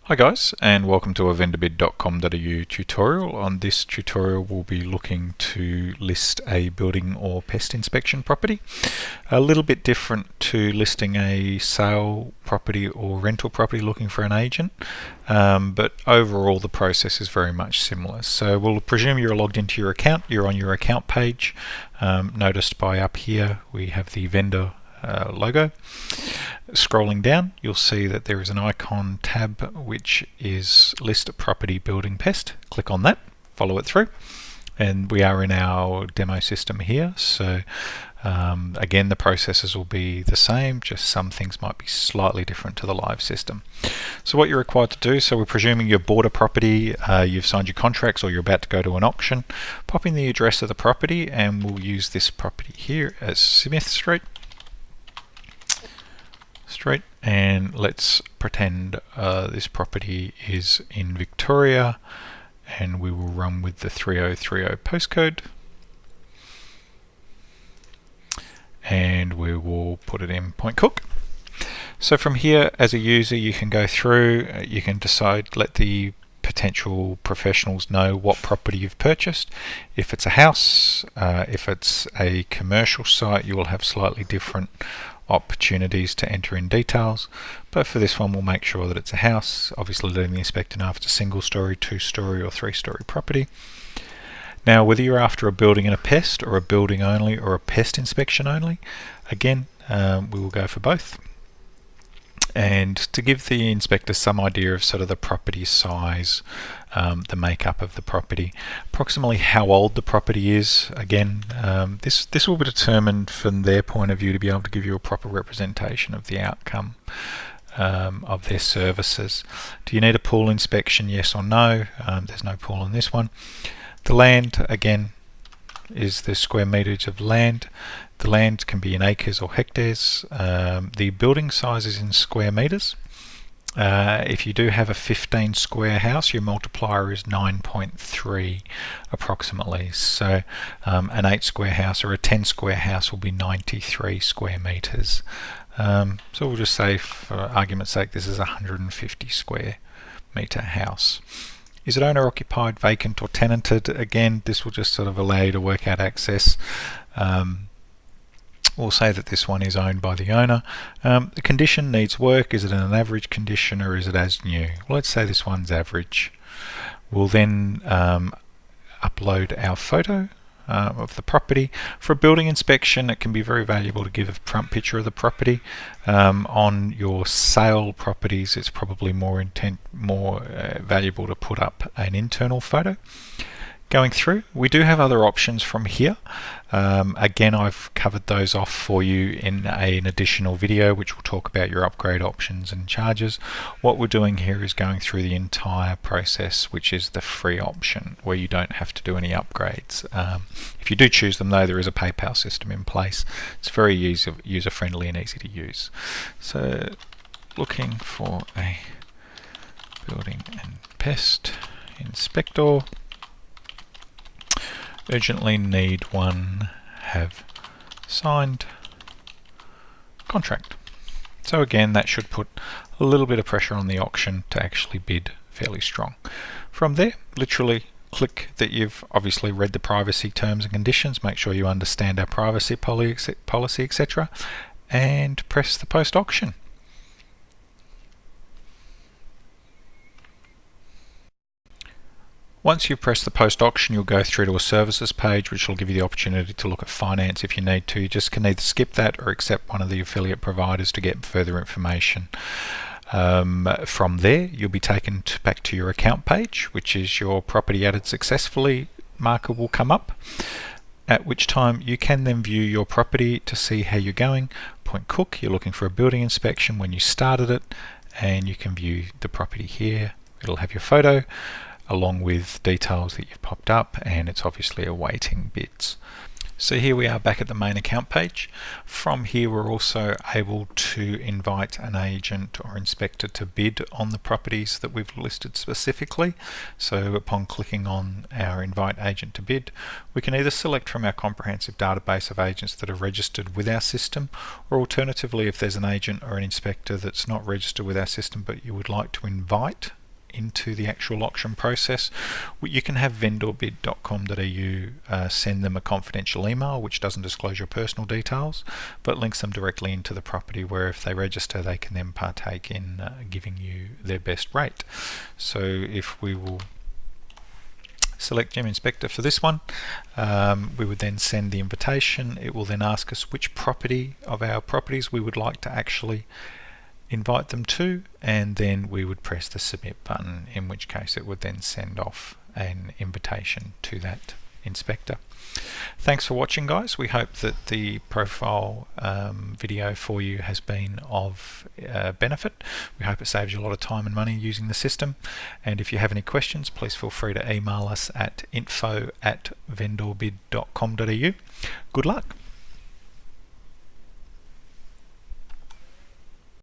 Hi guys, and welcome to a vendobid.com.au tutorial. On this tutorial we'll be looking to list a building or pest inspection property. A little bit different to listing a sale property or rental property looking for an agent, but overall the process is very much similar. So we'll presume you're logged into your account, you're on your account page. Noticed by up here we have the vendor logo. Scrolling down, you'll see that there is an icon tab which is list a property building pest. Click on that, follow it through, and we are in our demo system here. So again, the processes will be the same, just some things might be slightly different to the live system. So what you're required to do, so we're presuming you've bought a property, you've signed your contracts, or you're about to go to an auction. Pop in the address of the property, and we'll use this property here as Smith Street. And let's pretend this property is in Victoria, and we will run with the 3030 postcode, and we will put it in Point Cook. So from here, as a user, you can go through, you can decide, let the potential professionals know what property you've purchased. If it's a house, if it's a commercial site, you will have slightly different opportunities to enter in details, but for this one we'll make sure that it's a house, obviously letting the inspector know if it's a single story, two-story or three-story property. Now whether you're after a building and a pest, or a building only, or a pest inspection only, again we will go for both. And to give the inspector some idea of sort of the property size, the makeup of the property, approximately how old the property is, again this will be determined from their point of view to be able to give you a proper representation of the outcome of their services. Do you need a pool inspection, yes or no? There's no pool on this one. The land, again, is the square meterage of land. The land can be in acres or hectares. The building size is in square meters. If you do have a 15 square house, your multiplier is 9.3 approximately. So an 8 square house or a 10 square house will be 93 square meters. So we'll just say, for argument's sake, this is a 150 square meter house. Is it owner occupied, vacant or tenanted? Again, this will just sort of allow you to work out access. We'll say that this one is owned by the owner. The condition needs work. Is it in an average condition or is it as new? Well, let's say this one's average. We'll then upload our photo of the property. For a building inspection, it can be very valuable to give a front picture of the property. On your sale properties, it's probably more valuable to put up an internal photo. Going through, we do have other options from here. Again, I've covered those off for you in an additional video which will talk about your upgrade options and charges. What we're doing here is going through the entire process, which is the free option where you don't have to do any upgrades. If you do choose them though, there is a PayPal system in place. It's very user friendly and easy to use. So looking for a building and pest inspector. Urgently need one, have signed contract. So again, that should put a little bit of pressure on the auction to actually bid fairly strong. From there, literally click that you've obviously read the privacy terms and conditions, make sure you understand our privacy policy, etc., and press the post auction. Once you've pressed the post auction, you'll go through to a services page which will give you the opportunity to look at finance if you need to. You just can either skip that or accept one of the affiliate providers to get further information. From there, you'll be taken back to your account page, which is your property added successfully marker will come up, at which time you can then view your property to see how you're going. Point Cook, you're looking for a building inspection when you started it, and you can view the property here. It'll have your photo along with details that you've popped up, and it's obviously awaiting bids. So here we are back at the main account page. From here we're also able to invite an agent or inspector to bid on the properties that we've listed specifically. So upon clicking on our invite agent to bid, we can either select from our comprehensive database of agents that are registered with our system, or alternatively, if there's an agent or an inspector that's not registered with our system but you would like to invite into the actual auction process, you can have vendorbid.com.au send them a confidential email which doesn't disclose your personal details but links them directly into the property, where if they register they can then partake in giving you their best rate. So if we will select Gem Inspector for this one, we would then send the invitation. It will then ask us which property of our properties we would like to actually invite them to, and then we would press the submit button, in which case it would then send off an invitation to that inspector. Thanks for watching, guys. We hope that the profile video for you has been of benefit. We hope it saves you a lot of time and money using the system, and if you have any questions, please feel free to email us at info@vendorbid.com.au. Good luck.